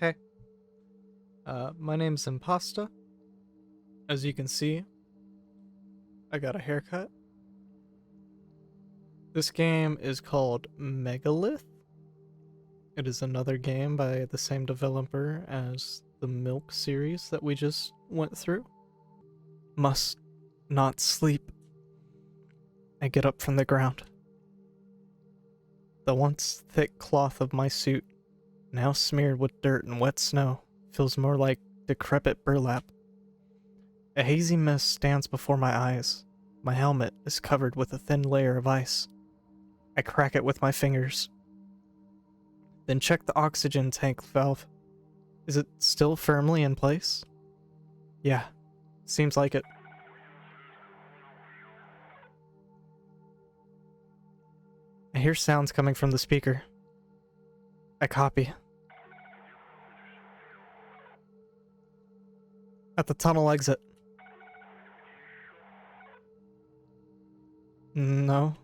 Hey, my name's Impasta. As you can see, I got a haircut. This game is called Megalith. It is another game by the same developer as the Milk series that we just went through. Must not sleep. I get up from the ground. The once thick cloth of my suit, now smeared with dirt and wet snow, feels more like decrepit burlap. A hazy mist stands before my eyes. My helmet is covered with a thin layer of ice. I crack it with my fingers. Then check the oxygen tank valve. Is it still firmly in place? Yeah, seems like it. I hear sounds coming from the speaker. I copy. At the tunnel exit. No,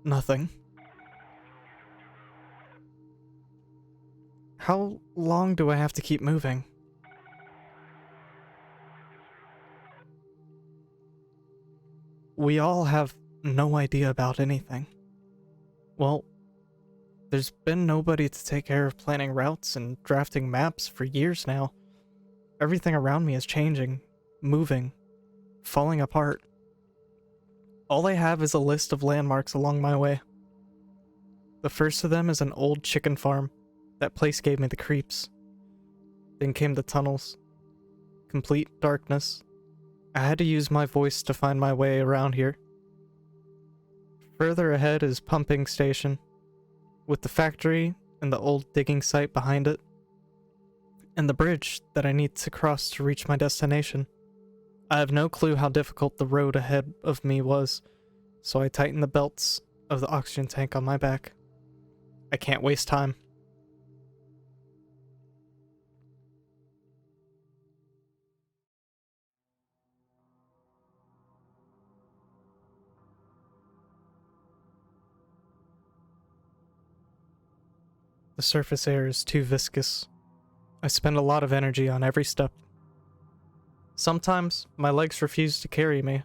nothing. How long do I have to keep moving? We all have no idea about anything. Well, there's been nobody to take care of planning routes and drafting maps for years now. Everything around me is changing, moving, falling apart. All I have is a list of landmarks along my way. The first of them is an old chicken farm. That place gave me the creeps. Then came the tunnels. Complete darkness. I had to use my voice to find my way around here. Further ahead is pumping station, with the factory and the old digging site behind it, and the bridge that I need to cross to reach my destination. I have no clue how difficult the road ahead of me was, so I tighten the belts of the oxygen tank on my back. I can't waste time. The surface air is too viscous. I spend a lot of energy on every step. Sometimes, my legs refuse to carry me.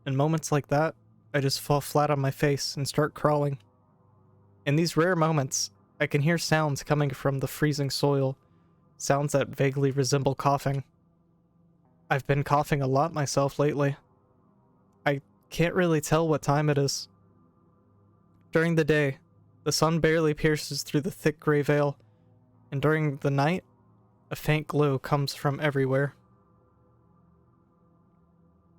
In moments like that, I just fall flat on my face and start crawling. In these rare moments, I can hear sounds coming from the freezing soil, sounds that vaguely resemble coughing. I've been coughing a lot myself lately. I can't really tell what time it is. During the day, the sun barely pierces through the thick gray veil, and during the night, a faint glow comes from everywhere.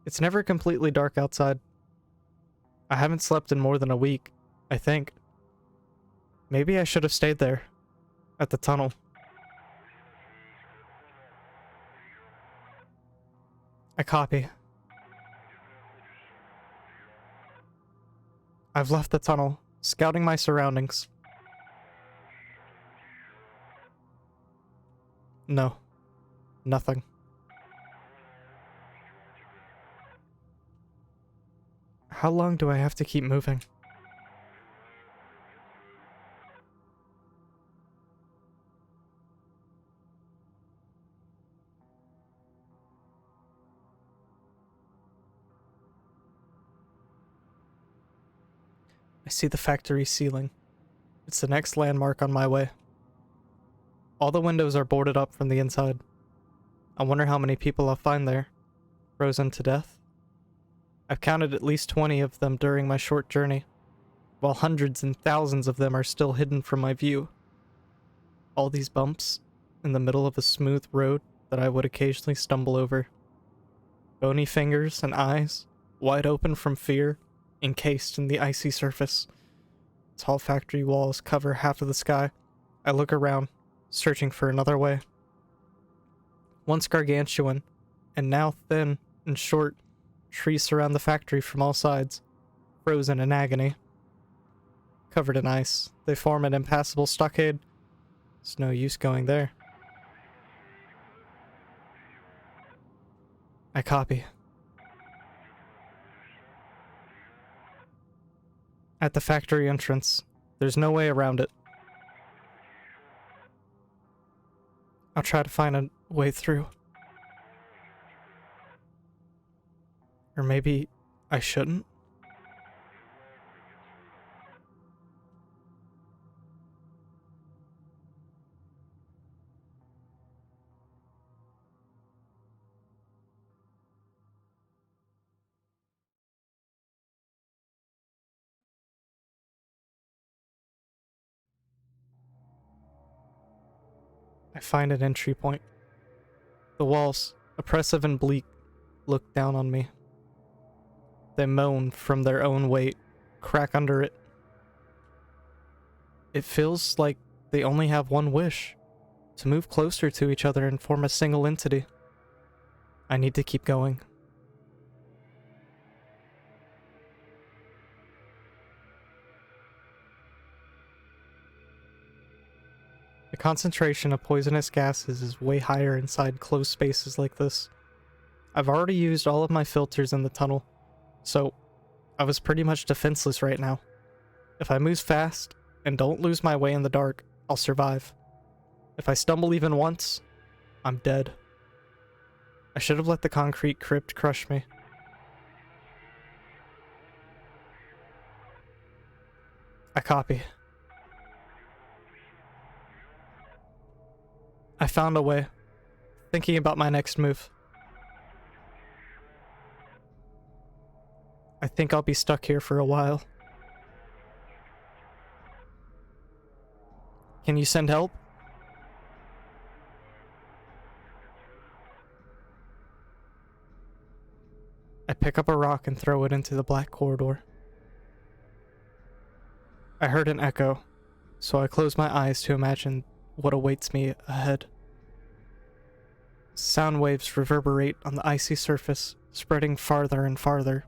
It's never completely dark outside. I haven't slept in more than a week, I think. Maybe I should have stayed there, at the tunnel. I copy. I've left the tunnel, scouting my surroundings. No, nothing. How long do I have to keep moving? I see the factory ceiling. It's the next landmark on my way. All the windows are boarded up from the inside. I wonder how many people I'll find there. Frozen to death? I've counted at least 20 of them during my short journey, while hundreds and thousands of them are still hidden from my view. All these bumps in the middle of a smooth road that I would occasionally stumble over. Bony fingers and eyes, wide open from fear, encased in the icy surface. Tall factory walls cover half of the sky. I look around, searching for another way. Once gargantuan, and now thin and short, trees surround the factory from all sides, frozen in agony. Covered in ice, they form an impassable stockade. There's no use going there. I copy. At the factory entrance, there's no way around it. I'll try to find a way through. Or maybe I shouldn't? I find an entry point. The walls, oppressive and bleak, look down on me. They moan from their own weight, crack under it. It feels like they only have one wish, to move closer to each other and form a single entity. I need to keep going. The concentration of poisonous gases is way higher inside closed spaces like this. I've already used all of my filters in the tunnel, so I was pretty much defenseless right now. If I move fast and don't lose my way in the dark, I'll survive. If I stumble even once, I'm dead. I should have let the concrete crypt crush me. I copy. I found a way. Thinking about my next move. I think I'll be stuck here for a while. Can you send help? I pick up a rock and throw it into the black corridor. I heard an echo, so I close my eyes to imagine what awaits me ahead. Sound waves reverberate on the icy surface, spreading farther and farther.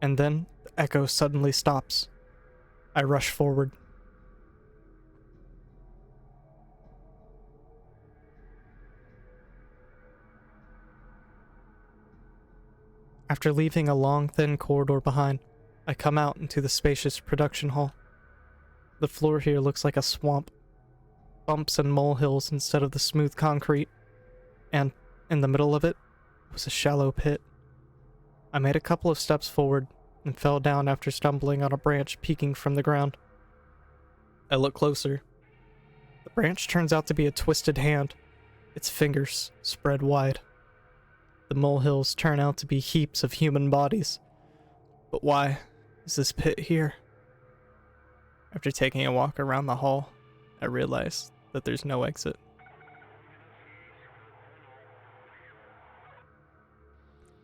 And then the echo suddenly stops. I rush forward. After leaving a long, thin corridor behind, I come out into the spacious production hall. The floor here looks like a swamp. Bumps and molehills instead of the smooth concrete. And in the middle of it was a shallow pit. I made a couple of steps forward and fell down after stumbling on a branch peeking from the ground. I look closer. The branch turns out to be a twisted hand, its fingers spread wide. The molehills turn out to be heaps of human bodies. But why is this pit here? After taking a walk around the hall, I realize that there's no exit.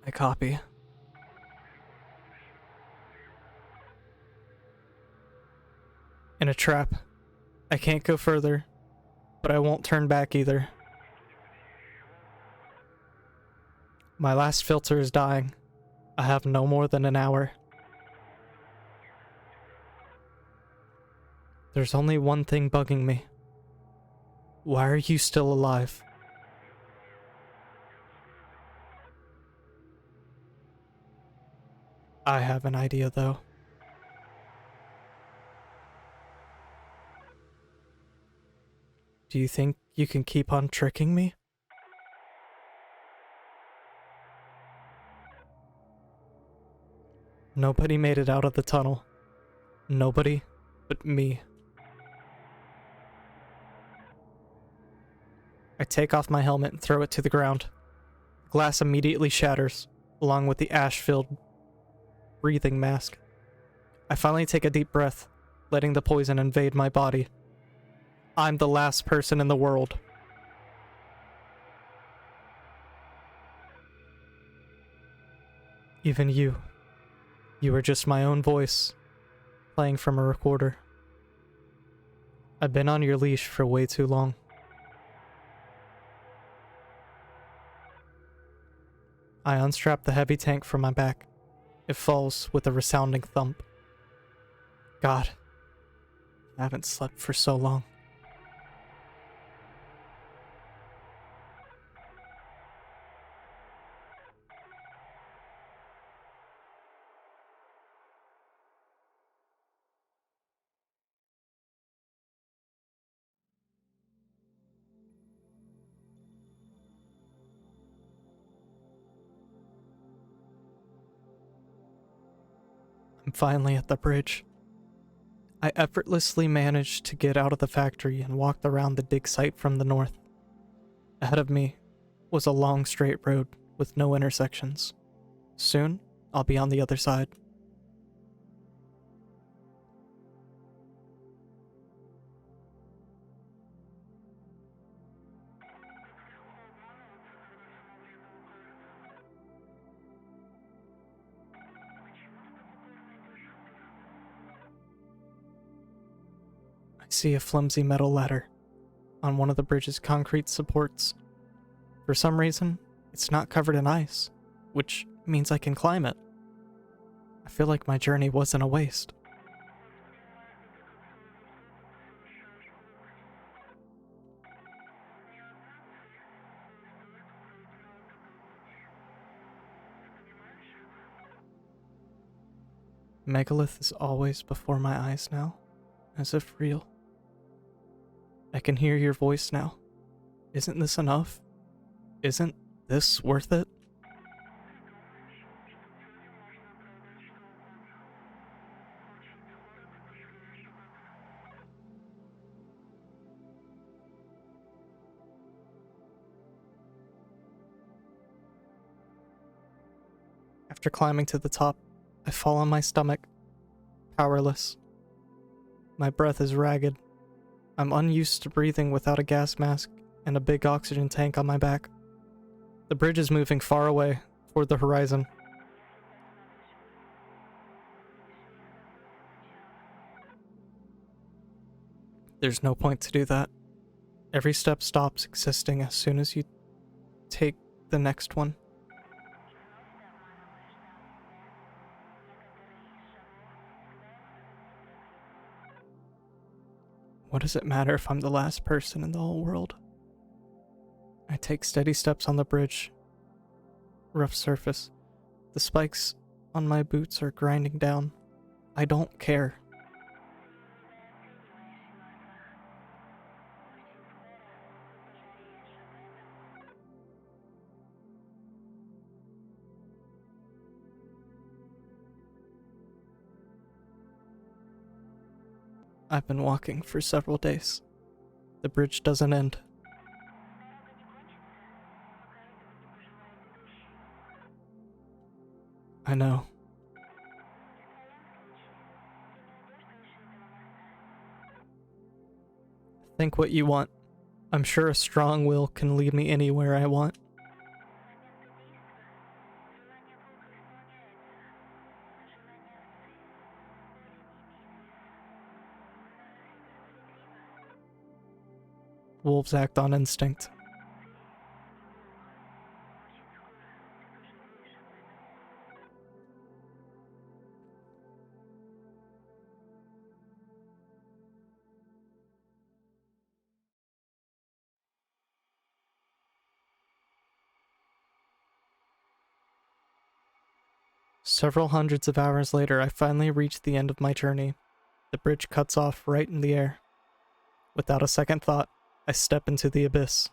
I copy. In a trap. I can't go further, but I won't turn back either. My last filter is dying. I have no more than an hour. There's only one thing bugging me. Why are you still alive? I have an idea, though. Do you think you can keep on tricking me? Nobody made it out of the tunnel. Nobody but me. I take off my helmet and throw it to the ground. Glass immediately shatters, along with the ash-filled breathing mask. I finally take a deep breath, letting the poison invade my body. I'm the last person in the world. Even you. You are just my own voice, playing from a recorder. I've been on your leash for way too long. I unstrap the heavy tank from my back. It falls with a resounding thump. God, I haven't slept for so long. I'm finally at the bridge. I effortlessly managed to get out of the factory and walked around the dig site from the north. Ahead of me was a long straight road with no intersections. Soon, I'll be on the other side. I see a flimsy metal ladder on one of the bridge's concrete supports. For some reason, it's not covered in ice, which means I can climb it. I feel like my journey wasn't a waste. Megalith is always before my eyes now, as if real. I can hear your voice now. Isn't this enough? Isn't this worth it? After climbing to the top, I fall on my stomach, powerless. My breath is ragged. I'm unused to breathing without a gas mask and a big oxygen tank on my back. The bridge is moving far away, toward the horizon. There's no point to do that. Every step stops existing as soon as you take the next one. What does it matter if I'm the last person in the whole world? I take steady steps on the bridge. Rough surface. The spikes on my boots are grinding down. I don't care. I've been walking for several days. The bridge doesn't end. I know. Think what you want. I'm sure a strong will can lead me anywhere I want. Wolves act on instinct. Several hundreds of hours later, I finally reached the end of my journey. The bridge cuts off right in the air. Without a second thought, I step into the abyss.